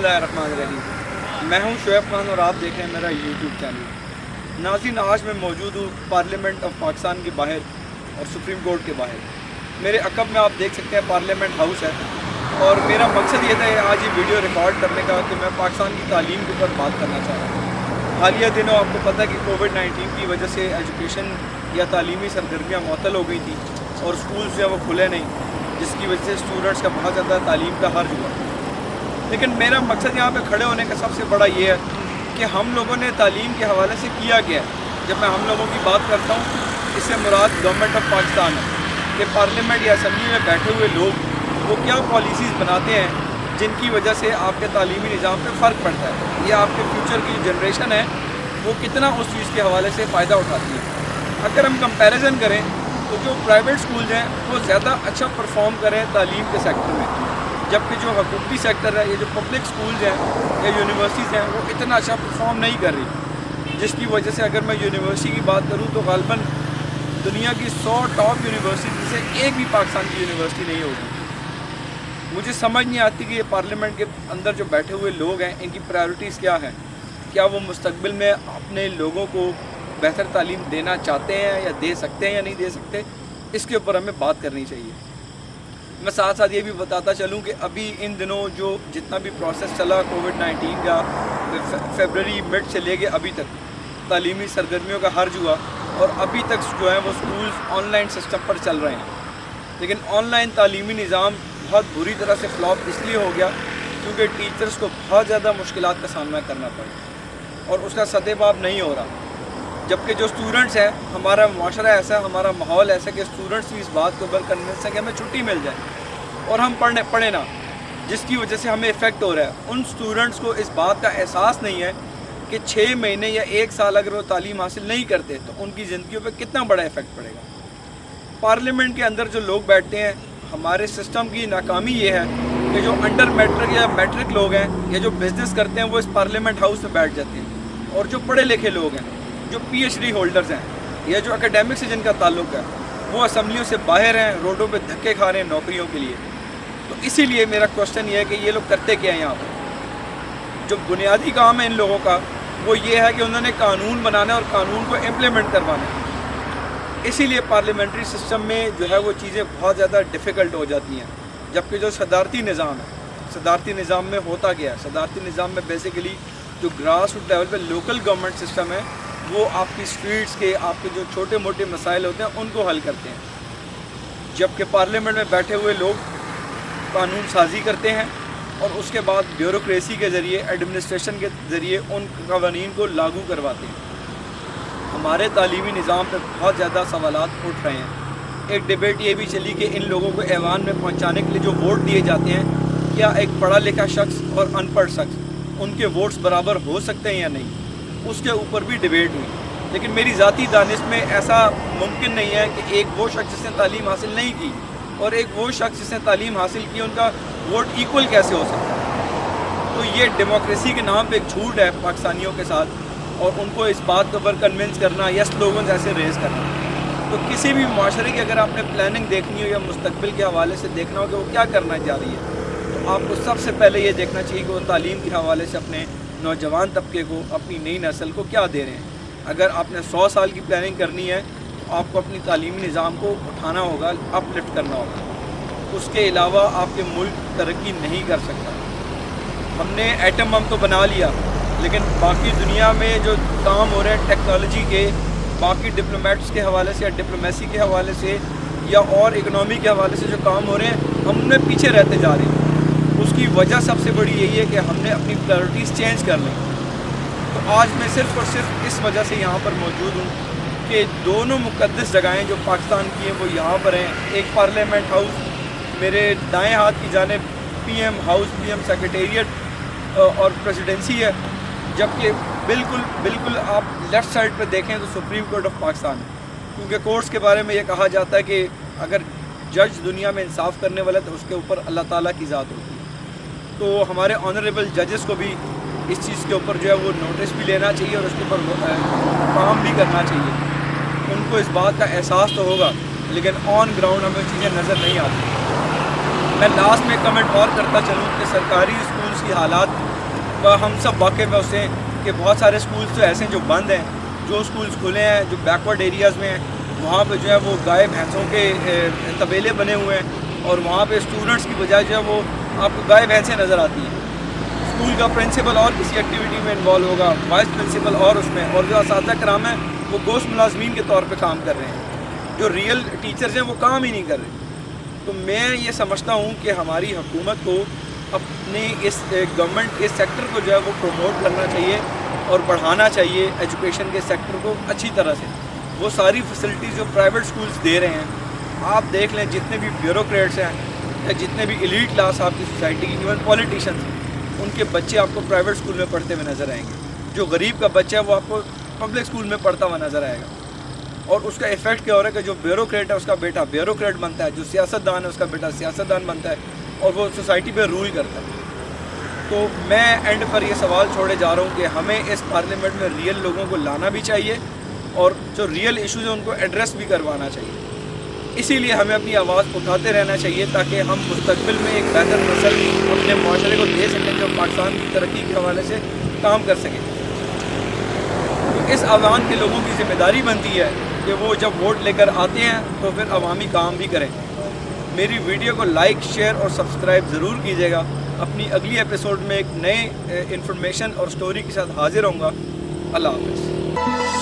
बिस्मिल्लाहिर्रहमानिर्रहीम। मैं हूं शुएब खान और आप देख रहे हैं मेरा यूट्यूब चैनल। नाज़रीन, आज मैं मौजूद हूं पार्लियामेंट ऑफ पाकिस्तान के बाहर और सुप्रीम कोर्ट के बाहर। मेरे अकब में आप देख सकते हैं पार्लियामेंट हाउस है और मेरा मकसद ये था आज ये वीडियो रिकॉर्ड करने का कि मैं पाकिस्तान की तालीम के ऊपर बात करना चाह रहा हूँ। हालिया दिनों आपको पता है कि कोविड-19 की वजह से एजुकेशन या तालीमी सरगर्मियाँ मुअत्तल हो गई थी और स्कूल्स जो है वो खुले नहीं, जिसकी वजह से स्टूडेंट्स का बहुत ज़्यादा तालीम का हर्ज हुआ। लेकिन मेरा मकसद यहाँ पे खड़े होने का सबसे बड़ा ये है कि हम लोगों ने तालीम के हवाले से किया गया है। जब मैं हम लोगों की बात करता हूँ, इससे मुराद गवर्नमेंट ऑफ पाकिस्तान है कि पार्लियामेंट या असम्बली में बैठे हुए लोग वो क्या पॉलिसीज़ बनाते हैं जिनकी वजह से आपके तालीमी निज़ाम पे फ़र्क पड़ता है या आपके फ्यूचर की जनरेशन है वो कितना उस चीज़ के हवाले से फ़ायदा उठाती है। अगर हम कंपैरिजन करें तो जो प्राइवेट स्कूल्स हैं वो ज़्यादा अच्छा परफॉर्म करें तालीम के सेक्टर में, जबकि जो हुकूमती सेक्टर है, ये जो पब्लिक स्कूल्स हैं या यूनिवर्सिटीज़ हैं वो इतना अच्छा परफॉर्म नहीं कर रही। जिसकी वजह से अगर मैं यूनिवर्सिटी की बात करूँ तो ग़ालिबन दुनिया की 100 टॉप यूनिवर्सिटी से एक भी पाकिस्तान की यूनिवर्सिटी नहीं होगी। मुझे समझ नहीं आती कि ये पार्लियामेंट के अंदर जो बैठे हुए लोग हैं इनकी प्रायोरिटीज़ क्या हैं। क्या वो मुस्तकबिल में अपने लोगों को बेहतर तालीम देना चाहते हैं या दे सकते हैं या नहीं दे सकते, इसके ऊपर हमें बात करनी चाहिए। मैं साथ साथ ये भी बताता चलूँ कि अभी इन दिनों जो जितना भी प्रोसेस चला कोविड-19 का, फरवरी मिड से लेके अभी तक तालीमी सरगर्मियों का हर्ज हुआ और अभी तक जो है वो स्कूल्स ऑनलाइन सिस्टम पर चल रहे हैं। लेकिन ऑनलाइन तालीमी निज़ाम बहुत बुरी तरह से फ्लॉप इसलिए हो गया क्योंकि टीचर्स को बहुत ज़्यादा मुश्किलात का सामना करना पड़ा और उसका सदेबाब नहीं हो रहा। जबकि जो स्टूडेंट्स हैं, हमारा माशरा ऐसा है, हमारा माहौल ऐसा है कि स्टूडेंट्स भी इस बात के ऊपर कन्विंस हैं कि हमें छुट्टी मिल जाए और हम पढ़े ना, जिसकी वजह से हमें इफ़ेक्ट हो रहा है। उन स्टूडेंट्स को इस बात का एहसास नहीं है कि 6 महीने या 1 साल अगर वो तालीम हासिल नहीं करते तो उनकी ज़िंदगियों पर कितना बड़ा इफ़ेक्ट पड़ेगा। पार्लियामेंट के अंदर जो लोग बैठते हैं, हमारे सिस्टम की नाकामी ये है कि जो अंडर मैट्रिक या मैट्रिक लोग हैं या जो बिज़नेस करते हैं वो इस पार्लियामेंट हाउस में बैठ जाते हैं और जो पढ़े लिखे लोग हैं, जो PhD होल्डर्स हैं या जो एकेडमिक से जिनका ताल्लुक़ है, वो असम्बलियों से बाहर हैं, रोडों पे धक्के खा रहे हैं नौकरियों के लिए। तो इसीलिए मेरा क्वेश्चन ये है कि ये लोग करते क्या हैं यहाँ पर। जो बुनियादी काम है इन लोगों का वो ये है कि उन्होंने कानून बनाना है और कानून को इम्प्लीमेंट करवाना है। इसीलिए पार्लियामेंट्री सिस्टम में जो है वो चीज़ें बहुत ज़्यादा डिफ़िकल्ट हो जाती हैं। जबकि जो सदारती निज़ाम है, सदारती निज़ाम में होता क्या है, सदारती निज़ाम में बेसिकली जो ग्रास रूट लेवल पे लोकल गवर्नमेंट सिस्टम है वो आपकी स्ट्रीट्स के, आपके जो छोटे मोटे मसाइल होते हैं उनको हल करते हैं। जबकि पार्लियामेंट में बैठे हुए लोग कानून साजी करते हैं और उसके बाद ब्यूरोक्रेसी के ज़रिए, एडमिनिस्ट्रेशन के ज़रिए उन कवानीन को लागू करवाते हैं। हमारे तालीमी निज़ाम पर बहुत ज़्यादा सवालात उठ रहे हैं। एक डिबेट ये भी चली कि इन लोगों को ऐवान में पहुंचाने के लिए जो वोट दिए जाते हैं, क्या एक पढ़ा लिखा शख्स और अनपढ़ शख्स उनके वोट्स बराबर हो सकते हैं या नहीं, उसके ऊपर भी डिबेट हुई। लेकिन मेरी ज़ाती दानिश में ऐसा मुमकिन नहीं है कि एक वो शख्स जिसने तालीम हासिल नहीं की और एक वो शख्स जिसने तालीम हासिल की, उनका वोट इक्वल कैसे हो सकता है। तो ये डेमोक्रेसी के नाम पे एक झूठ है पाकिस्तानियों के साथ और उनको इस बात के ऊपर कन्विंस करना या स्लोगन ऐसे रेज़ करना। तो किसी भी माशरे की अगर आपने प्लानिंग देखनी हो या मुस्तकबिल के हवाले से देखना हो कि वो क्या करना चाह रही है, तो आपको सबसे पहले ये देखना चाहिए कि वो तालीम के हवाले से अपने नौजवान तबके को, अपनी नई नस्ल को क्या दे रहे हैं। अगर आपने 100 साल की प्लानिंग करनी है तो आपको अपनी तालीमी निज़ाम को उठाना होगा, अपलिफ्ट करना होगा। उसके अलावा आपके मुल्क तरक्की नहीं कर सकता। हमने एटम बम तो बना लिया, लेकिन बाकी दुनिया में जो काम हो रहे हैं टेक्नोलॉजी के, बाकी डिप्लोमेट्स के हवाले से या डिप्लोमेसी के हवाले से या और इकनॉमी के हवाले से जो काम हो रहे हैं, हम उनमें पीछे रहते जा रहे हैं। उसकी वजह सबसे बड़ी यही है कि हमने अपनी प्रायोरिटीज़ चेंज कर ली। तो आज मैं सिर्फ़ और सिर्फ इस वजह से यहाँ पर मौजूद हूँ कि दोनों मुक़द्दस जगहें जो पाकिस्तान की हैं वो यहाँ पर हैं। एक पार्लियामेंट हाउस, मेरे दाएँ हाथ की जानिब PM हाउस, PM सेक्रेटेरिएट और प्रेसिडेंसी है, जबकि बिल्कुल आप लेफ़्ट साइड पर देखें तो सुप्रीम कोर्ट ऑफ पाकिस्तान है। क्योंकि कोर्ट्स के बारे में ये कहा जाता है कि अगर जज दुनिया में इंसाफ करने वाला है तो उसके ऊपर अल्लाह ताला की ज़ात होती है। तो हमारे ऑनरेबल जजेस को भी इस चीज़ के ऊपर जो है वो नोटिस भी लेना चाहिए और उसके ऊपर काम भी करना चाहिए। उनको इस बात का एहसास तो होगा, लेकिन ऑन ग्राउंड हमें चीज़ें नज़र नहीं आती। मैं लास्ट में कमेंट और करता चलूँ कि सरकारी स्कूल्स की हालात ہم سب واقف ہیں اس سے کہ بہت سارے اسکولس تو ایسے ہیں جو بند ہیں، جو اسکولس کھلے ہیں جو بیکورڈ ایریاز میں ہیں وہاں پہ جو ہے وہ گائے بھینسوں کے طبیلے بنے ہوئے ہیں، اور وہاں پہ اسٹوڈنٹس کی بجائے جو ہے وہ آپ کو گائے بھینسیں نظر آتی ہیں۔ اسکول کا پرنسپل اور کسی ایکٹیویٹی میں انوالو ہوگا، وائس پرنسپل اور اس میں، اور جو اساتذہ کرام ہیں وہ گوشت ملازمین کے طور پہ کام کر رہے ہیں، جو ریئل ٹیچرز ہیں وہ کام ہی نہیں کر رہے۔ تو میں یہ سمجھتا ہوں کہ ہماری حکومت کو اپنے اس گورنمنٹ اس سیکٹر کو جو ہے وہ پروموٹ کرنا چاہیے اور بڑھانا چاہیے ایجوکیشن کے سیکٹر کو اچھی طرح سے۔ وہ ساری فیسلٹیز جو پرائیویٹ سکولز دے رہے ہیں، آپ دیکھ لیں جتنے بھی بیوروکریٹس ہیں یا جتنے بھی ایلیٹ کلاس آپ کی سوسائٹی کی ایون پولیٹیشنز ہیں، ان کے بچے آپ کو پرائیویٹ اسکول میں پڑھتے ہوئے نظر آئیں گے۔ جو غریب کا بچہ ہے وہ آپ کو پبلک اسکول میں پڑھتا ہوا نظر آئے گا، اور اس کا ایفیکٹ کیا ہو رہا ہے کہ جو بیوروکریٹ ہے اس کا بیٹا بیوروکریٹ بنتا ہے، جو سیاستدان ہے اس کا بیٹا سیاستدان بنتا ہے، اور وہ سوسائٹی پہ رول کرتا ہے۔ تو میں اینڈ پر یہ سوال چھوڑے جا رہا ہوں کہ ہمیں اس پارلیمنٹ میں ریئل لوگوں کو لانا بھی چاہیے، اور جو ریئل ایشوز ہیں ان کو ایڈریس بھی کروانا چاہیے۔ اسی لیے ہمیں اپنی آواز اٹھاتے رہنا چاہیے تاکہ ہم مستقبل میں ایک بہتر نسل اپنے معاشرے کو دے سکیں جو پاکستان کی ترقی کے حوالے سے کام کر سکیں۔ تو اس عوام کے لوگوں کی ذمہ داری بنتی ہے کہ وہ جب ووٹ لے کر آتے ہیں تو پھر عوامی کام بھی کریں۔ میری ویڈیو کو لائک، شیئر اور سبسکرائب ضرور کیجیے گا۔ اپنی اگلی ایپیسوڈ میں ایک نئے انفارمیشن اور سٹوری کے ساتھ حاضر ہوں گا۔ اللہ حافظ۔